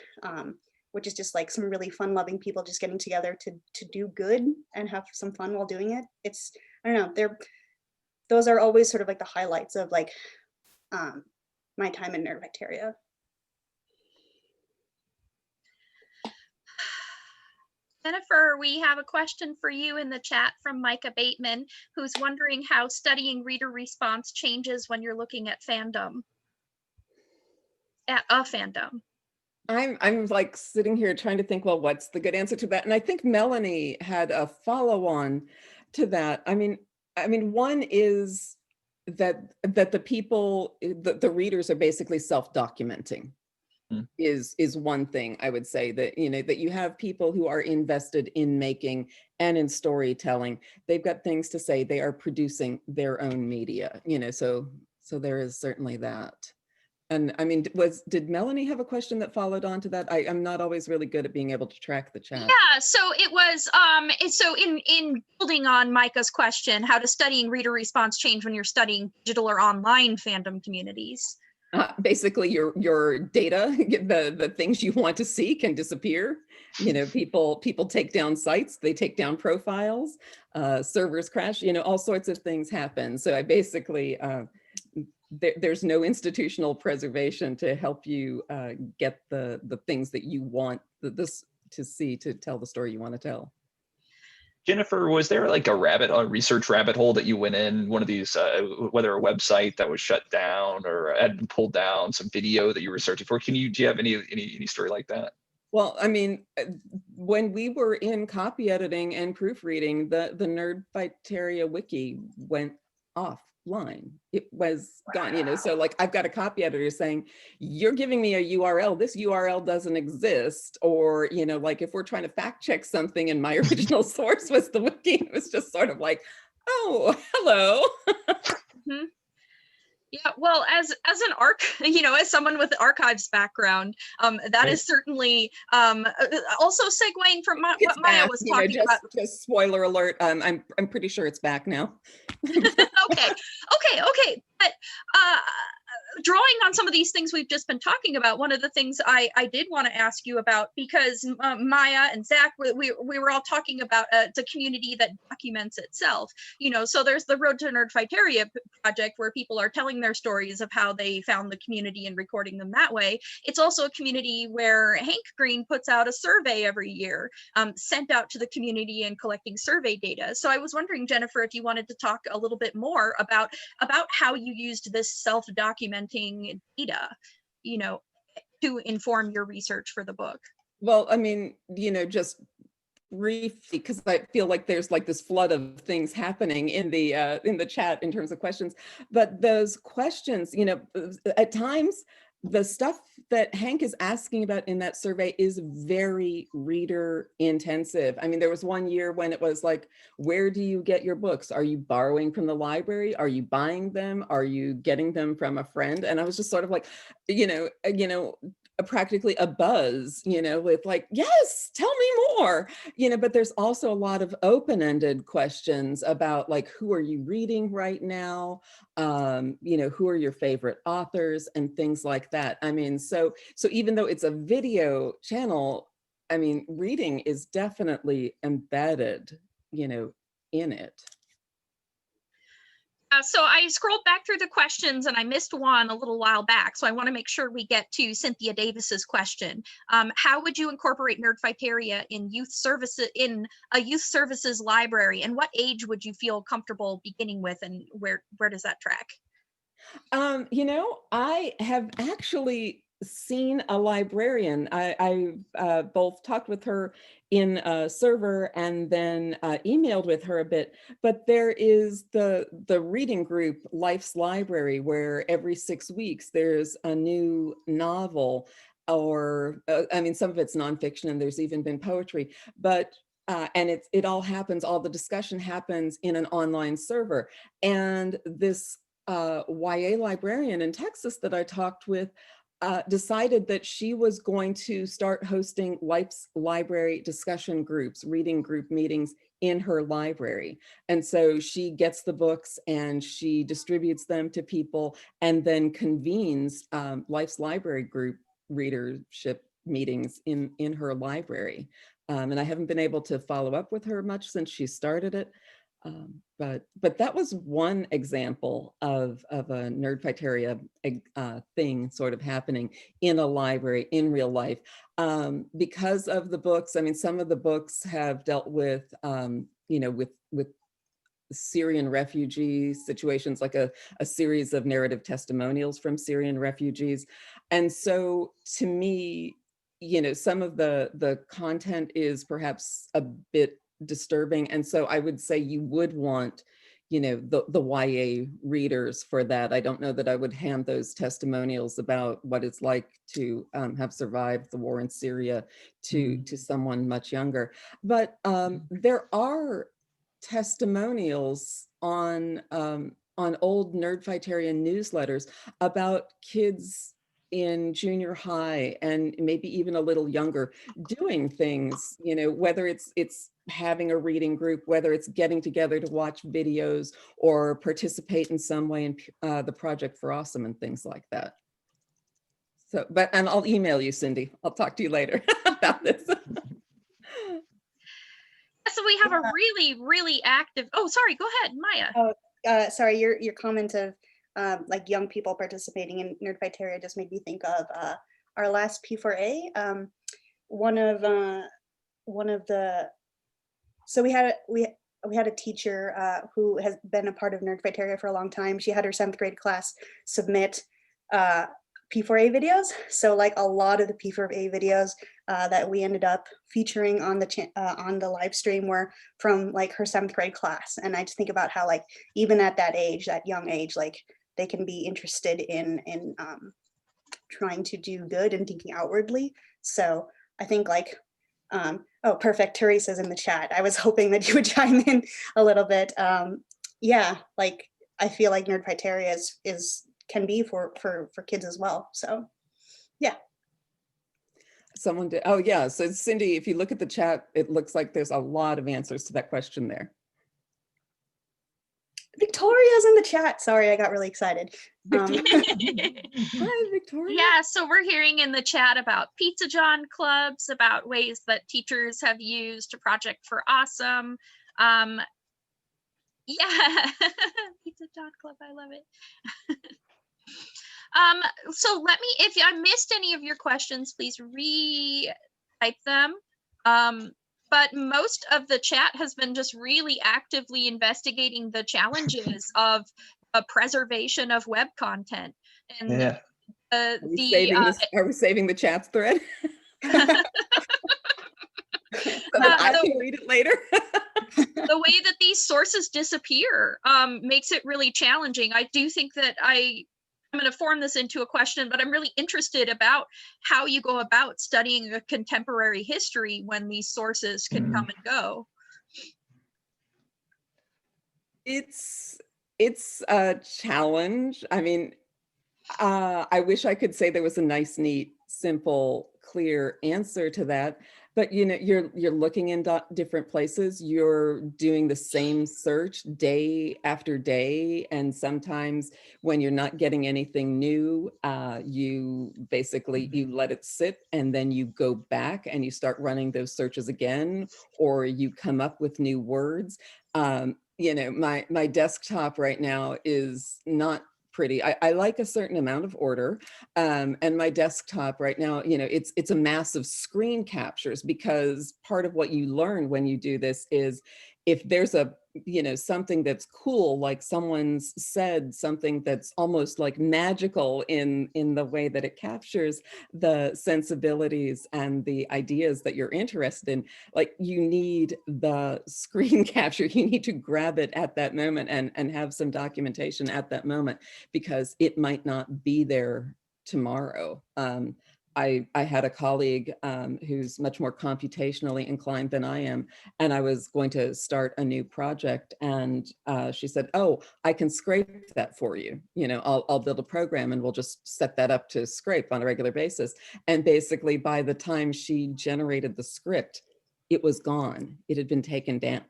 which is just like some really fun loving people just getting together to do good and have some fun while doing it. It's, I don't know, those are always sort of like the highlights of like my time in Nerdfighteria. Jennifer, we have a question for you in the chat from Micah Bateman, who's wondering how studying reader response changes when you're looking at fandom. At a fandom. I'm like sitting here trying to think, well, what's the good answer to that? And I think Melanie had a follow-on to that. I mean, one is that the people, the readers are basically self-documenting. Is one thing I would say, that, you know, that you have people who are invested in making and in storytelling. They've got things to say. They are producing their own media, you know, so there is certainly that. And I mean, did Melanie have a question that followed on to that? I'm not always really good at being able to track the chat. Yeah, so it was, so in building on Micah's question, how does studying reader response change when you're studying digital or online fandom communities? Basically, your data, the things you want to see can disappear. You know, people take down sites, they take down profiles, servers crash, you know, all sorts of things happen. So I basically, there's no institutional preservation to help you get the things that you want to see, to tell the story you want to tell. Jennifer, was there like a research rabbit hole that you went in, one of these, whether a website that was shut down or had been pulled down, some video that you were searching for? Do you have any story like that? Well, I mean, when we were in copy editing and proofreading, the Nerdfighteria wiki went off line. It was gone, you know, so like I've got a copy editor saying, you're giving me a URL, this URL doesn't exist. Or, you know, like if we're trying to fact check something and my original source was the wiki, it was just sort of like, oh, hello. Mhm. Yeah, well, as an as someone with archives background, that is certainly also segueing from what Maia was talking about. Just spoiler alert, I'm pretty sure it's back now. Okay. But drawing on some of these things we've just been talking about, one of the things I did want to ask you about, because Maia and Zach, we were all talking about the community that documents itself. You know, so there's the Road to Nerdfighteria project where people are telling their stories of how they found the community and recording them that way. It's also a community where Hank Green puts out a survey every year, sent out to the community and collecting survey data. So I was wondering, Jennifer, if you wanted to talk a little bit more about how you used this self-documenting data, you know, to inform your research for the book. Well, I mean, you know, just briefly, because I feel like there's like this flood of things happening in the chat in terms of questions, but those questions, you know, at times the stuff that Hank is asking about in that survey is very reader intensive. I mean, there was one year when it was like, where do you get your books? Are you borrowing from the library? Are you buying them? Are you getting them from a friend? And I was just sort of like, practically a buzz, you know, with like, yes, tell me more, you know, but there's also a lot of open-ended questions about like, who are you reading right now? You know, who are your favorite authors and things like that. I mean, so even though it's a video channel, I mean, reading is definitely embedded, you know, in it. So I scrolled back through the questions and I missed one a little while back. So I want to make sure we get to Cynthia Davis's question. How would you incorporate Nerdfighteria in a youth services library? And what age would you feel comfortable beginning with, and where does that track? You know, I have actually seen a librarian. I both talked with her in a server and then emailed with her a bit, but there is the reading group Life's Library, where every 6 weeks there's a new novel, or I mean, some of it's nonfiction and there's even been poetry, but and it all happens, all the discussion happens in an online server. And this YA librarian in Texas that I talked with decided that she was going to start hosting Life's Library discussion groups, reading group meetings in her library. And so she gets the books and she distributes them to people and then convenes Life's Library group readership meetings in her library. And I haven't been able to follow up with her much since she started it. But that was one example of a Nerdfighteria thing sort of happening in a library in real life. Because of the books, I mean, some of the books have dealt with, with Syrian refugee situations, like a series of narrative testimonials from Syrian refugees. And so to me, you know, some of the content is perhaps a bit disturbing. And so I would say you would want, you know, the YA readers for that. I don't know that I would hand those testimonials about what it's like to have survived the war in Syria to someone much younger. But there are testimonials on old Nerdfighteria newsletters about kids in junior high and maybe even a little younger doing things, you know, whether it's having a reading group, whether it's getting together to watch videos or participate in some way in the Project for Awesome and things like that. So, and I'll email you, Cindy. I'll talk to you later about this. So we have a really, really active, oh, sorry, go ahead, Maia. Oh, sorry, your comment of like young people participating in Nerdfighteria just made me think of our last P4A. One of the, so we had a teacher who has been a part of Nerdfighteria for a long time. She had her 7th grade class submit P4A videos. So like a lot of the P4A videos that we ended up featuring on the live stream were from like her 7th grade class. And I just think about how like even at that age, that young age, like they can be interested in trying to do good and thinking outwardly. So I think like, oh, perfect. Teresa's in the chat. I was hoping that you would chime in a little bit. Yeah, like I feel like Nerdfighteria can be for kids as well. So yeah. Someone did, oh yeah, so Cindy, if you look at the chat, it looks like there's a lot of answers to that question there. Victoria's in the chat. Sorry, I got really excited. Hi, Victoria. Yeah, so we're hearing in the chat about Pizza John clubs, about ways that teachers have used Project for Awesome. Yeah, Pizza John club, I love it. So let me, if I missed any of your questions, please re-type them. But most of the chat has been just really actively investigating the challenges of preservation of web content. And Yeah. Are we saving the chats thread? So that I can read it later. The way that these sources disappear makes it really challenging. I do think that I'm going to form this into a question, but I'm really interested about how you go about studying a contemporary history when these sources can come and go. It's a challenge. I mean, I wish I could say there was a nice, neat, simple, clear answer to that. But you know, you're looking in different places. You're doing the same search day after day, and sometimes when you're not getting anything new, you basically let it sit, and then you go back and you start running those searches again, or you come up with new words. You know, my desktop right now is not pretty. I like a certain amount of order, and my desktop right now, you know, it's a mass of screen captures, because part of what you learn when you do this is if there's a, you know, something that's cool, like someone's said something that's almost like magical in the way that it captures the sensibilities and the ideas that you're interested in, like you need the screen capture, you need to grab it at that moment and have some documentation at that moment, because it might not be there tomorrow. I had a colleague who's much more computationally inclined than I am, and I was going to start a new project, and she said, "Oh, I can scrape that for you. You know, I'll build a program and we'll just set that up to scrape on a regular basis." And basically, by the time she generated the script, it was gone. It had been taken down.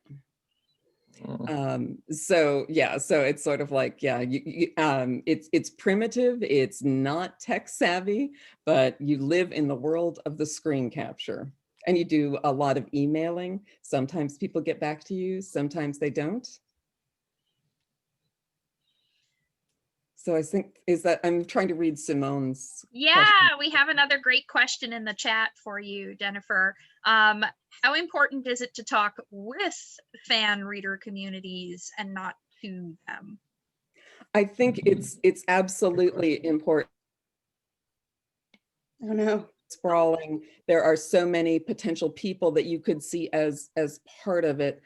So yeah, so it's sort of like, yeah, it's primitive, it's not tech savvy, but you live in the world of the screen capture, and you do a lot of emailing. Sometimes people get back to you, sometimes they don't. So I think I'm trying to read Simone's Yeah, question. we have another great question in the chat for you, Jennifer. How important is it to talk with fan reader communities and not to them? I think it's absolutely important. Oh no. Sprawling, there are so many potential people that you could see as part of it.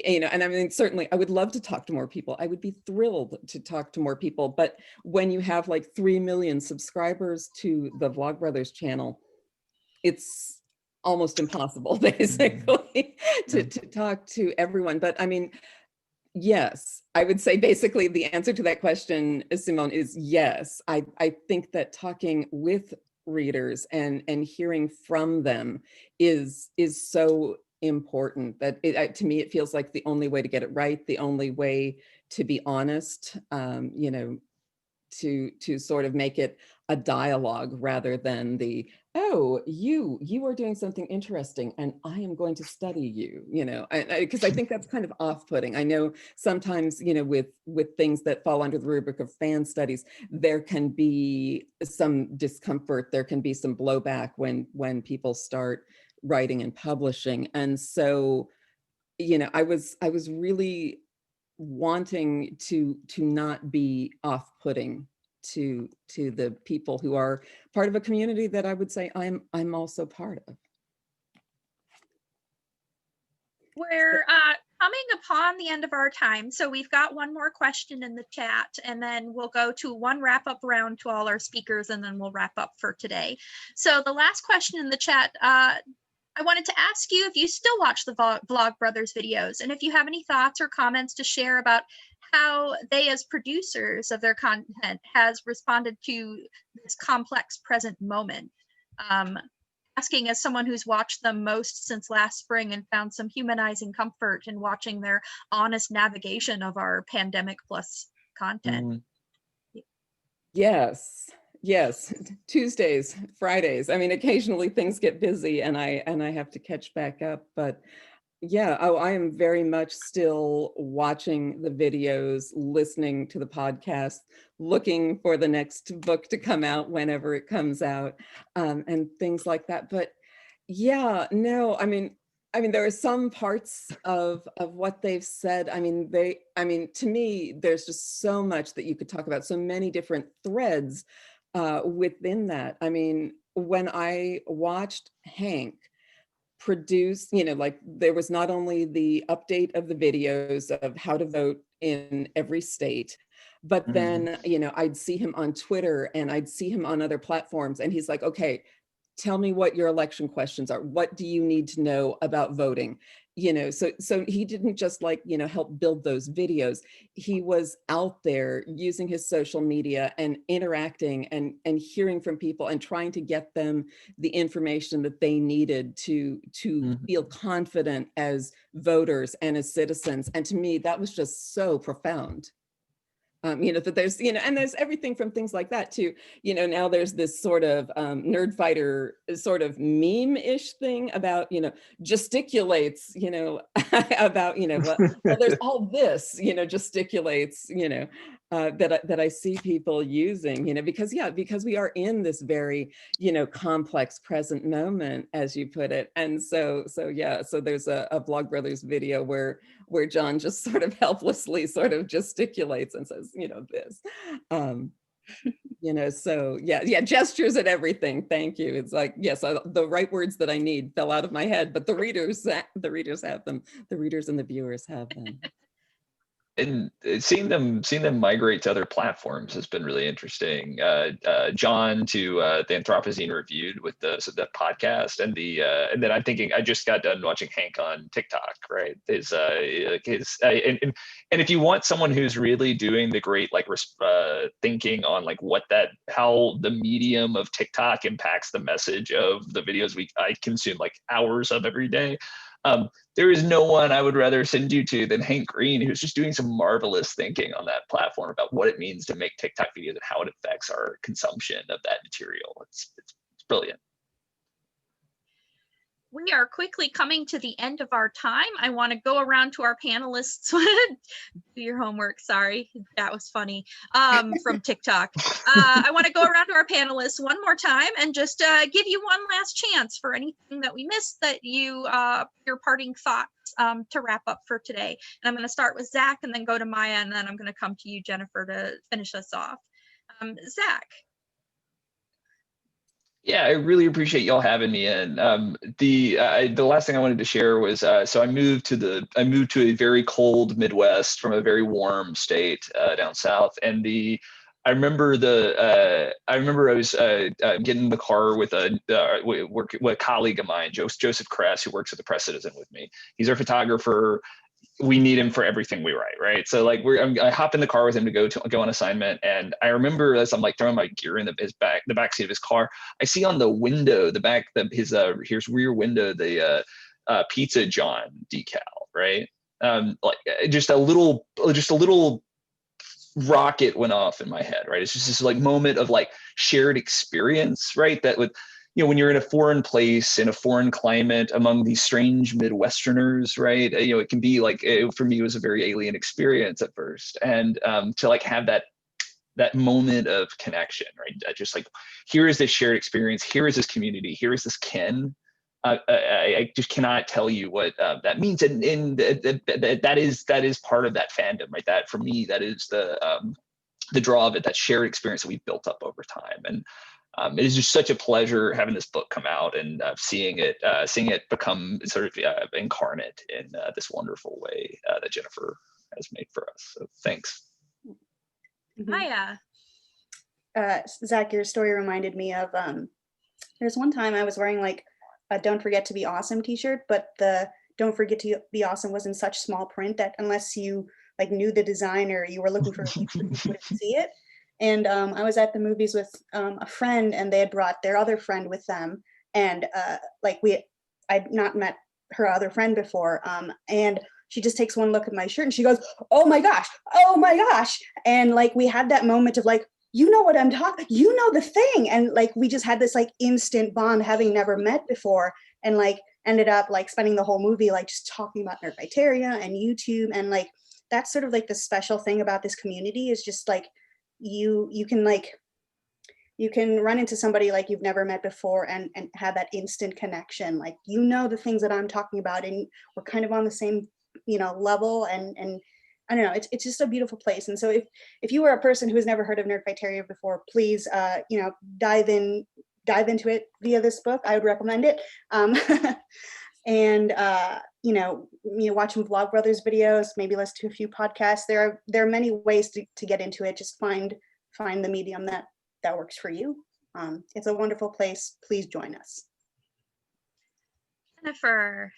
You know, and I mean, certainly I would love to talk to more people. I would be thrilled to talk to more people. But when you have like 3 million subscribers to the Vlogbrothers channel, it's almost impossible basically to talk to everyone. But I mean, yes, I would say basically the answer to that question, Simone, is yes. I think that talking with readers and hearing from them is so important that to me, it feels like the only way to get it right, the only way to be honest, you know, to sort of make it a dialogue rather than the, oh, you are doing something interesting and I am going to study you, you know, because I think that's kind of off-putting. I know sometimes, you know, with things that fall under the rubric of fan studies, there can be some discomfort, there can be some blowback when people start writing and publishing. And so, you know, I was really wanting to not be off-putting to the people who are part of a community that I would say I'm also part of. We're coming upon the end of our time, so we've got one more question in the chat, and then we'll go to one wrap-up round to all our speakers, and then we'll wrap up for today. So the last question in the chat, I wanted to ask you if you still watch the Vlog Brothers videos, and if you have any thoughts or comments to share about how they, as producers of their content, has responded to this complex present moment. Asking as someone who's watched them most since last spring and found some humanizing comfort in watching their honest navigation of our pandemic plus content. Yes, Tuesdays, Fridays. I mean, occasionally things get busy and I have to catch back up, but yeah, I am very much still watching the videos, listening to the podcast, looking for the next book to come out whenever it comes out, and things like that. But yeah, no, I mean, there are some parts of what they've said. I mean, to me, there's just so much that you could talk about, so many different threads within that. I mean, when I watched Hank produce, like there was not only the update of the videos of how to vote in every state, but then, I'd see him on Twitter and I'd see him on other platforms, and he's like, okay, tell me what your election questions are. What do you need to know about voting? So he didn't just help build those videos. He was out there using his social media and interacting and hearing from people and trying to get them the information that they needed to feel confident as voters and as citizens. And to me, that was just so profound. That there's, and there's everything from things like that to, now there's this sort of Nerdfighter sort of meme-ish thing about, gesticulates, about, well, there's all this, gesticulates, that I see people using, because we are in this very, complex present moment, as you put it. And so there's a Vlog Brothers video where John just sort of helplessly sort of gesticulates and says, this, so yeah, gestures and everything. Thank you. It's like, yes, the right words that I need fell out of my head, but the readers have them. The readers and the viewers have them. And seeing them migrate to other platforms has been really interesting. John to the Anthropocene Reviewed with the podcast, and then I'm thinking I just got done watching Hank on TikTok, right? And if you want someone who's really doing the great thinking on how the medium of TikTok impacts the message of the videos I consume hours of every day. There is no one I would rather send you to than Hank Green, who's just doing some marvelous thinking on that platform about what it means to make TikTok videos and how it affects our consumption of that material. It's brilliant. We are quickly coming to the end of our time. I want to go around to our panelists. Do your homework. Sorry, that was funny. From TikTok. I want to go around to our panelists one more time and just give you one last chance for anything that we missed that your parting thoughts to wrap up for today. And I'm going to start with Zach and then go to Maia, and then I'm going to come to you, Jennifer, to finish us off. Zach. Yeah, I really appreciate y'all having me in. The last thing I wanted to share was so I moved to a very cold Midwest from a very warm state down south, and I remember I was getting in the car with a colleague of mine, Joseph Kress, who works at the Press Citizen with me. He's our photographer. We need him for everything we write, right? So I hop in the car with him to go on assignment, and I remember as I'm throwing my gear in the back seat of his car, I see on the window, his rear window, the Pizza John decal, right? Just a little rocket went off in my head, right? It's just this moment of shared experience, right? That with when you're in a foreign place, in a foreign climate, among these strange Midwesterners, right? It can be for me, it was a very alien experience at first. And to have that moment of connection, right? Just here is this shared experience, here is this community, here is this kin. I just cannot tell you what that means. And that is part of that fandom, right? That for me, that is the draw of it, that shared experience that we've built up over time. And it is just such a pleasure having this book come out and seeing it become sort of incarnate in this wonderful way that Jennifer has made for us. So thanks. Maia. Zach, your story reminded me of, there's one time I was wearing like a "Don't Forget to Be Awesome" t-shirt, but the "Don't Forget to Be Awesome" was in such small print that unless you like knew the designer, you were looking for you wouldn't see it. And I was at the movies with a friend, and they had brought their other friend with them. And I'd not met her other friend before. And she just takes one look at my shirt and she goes, oh my gosh. And like, we had that moment of like, you know what I'm talking, you know the thing. And like, we just had this like instant bond, having never met before, and like ended up like spending the whole movie, like just talking about Nerdfighteria and YouTube. And like, that's sort of like the special thing about this community, is just like, you can run into somebody like you've never met before and have that instant connection. Like, you know, the things that I'm talking about, and we're kind of on the same, level. And I don't know, it's just a beautiful place. And so if you were a person who has never heard of Nerdfighteria before, please, dive into it via this book. I would recommend it. And watch some Vlogbrothers videos, maybe listen to a few podcasts. There are many ways to get into it. Just find the medium that works for you. It's a wonderful place. Please join us. Jennifer.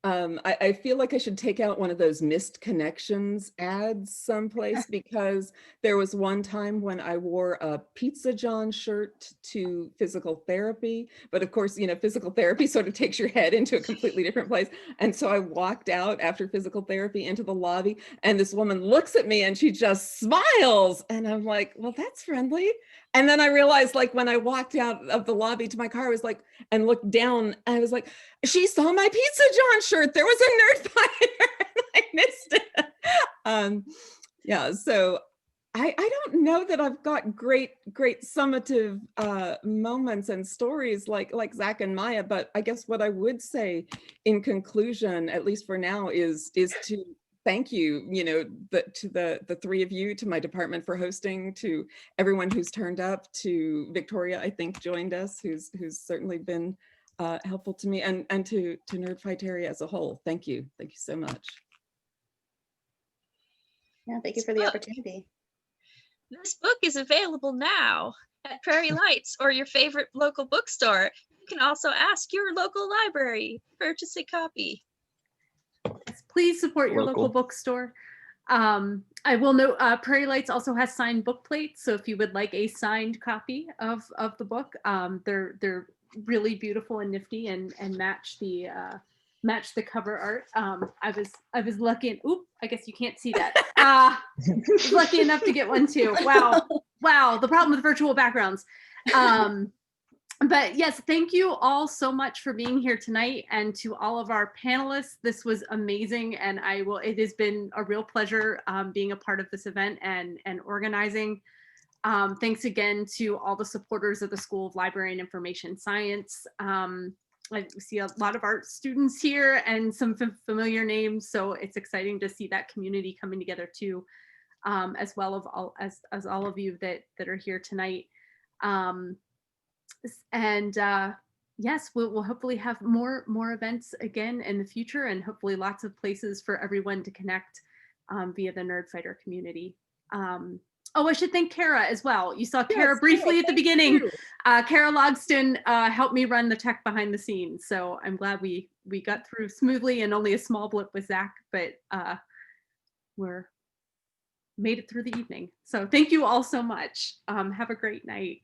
I feel like I should take out one of those missed connections ads someplace, because there was one time when I wore a Pizza John shirt to physical therapy, but of course, physical therapy sort of takes your head into a completely different place. And so I walked out after physical therapy into the lobby, and this woman looks at me and she just smiles. And I'm like, well, that's friendly. And then I realized, like, when I walked out of the lobby to my car, I was like, and looked down, I was like, she saw my Pizza John shirt. There was a Nerdfighter, and I missed it. So I don't know that I've got great summative moments and stories like Zach and Maia, but I guess what I would say in conclusion, at least for now, is to thank you, to the three of you, to my department for hosting, to everyone who's turned up, to Victoria, I think joined us, who's certainly been helpful to me, and to Nerdfighteria as a whole. Thank you so much. Yeah, thank you for the opportunity. This book is available now at Prairie Lights or your favorite local bookstore. You can also ask your local library to purchase a copy. Yes, please support your local bookstore. I will note Prairie Lights also has signed book plates, so if you would like a signed copy of the book, they're really beautiful and nifty and match the cover art. I was lucky, and I guess you can't see that. Was lucky enough to get one too. Wow, the problem with virtual backgrounds. But yes, thank you all so much for being here tonight, and to all of our panelists. This was amazing, and it has been a real pleasure being a part of this event and organizing. Thanks again to all the supporters of the School of Library and Information Science. I see a lot of art students here and some familiar names, so it's exciting to see that community coming together too, as well as all of you that are here tonight. Yes, we'll hopefully have more events again in the future, and hopefully lots of places for everyone to connect via the Nerdfighter community. I should thank Kara as well. You saw Kara briefly at the beginning. Kara Logston helped me run the tech behind the scenes, so I'm glad we got through smoothly, and only a small blip with Zach, but we're made it through the evening. So thank you all so much. Have a great night.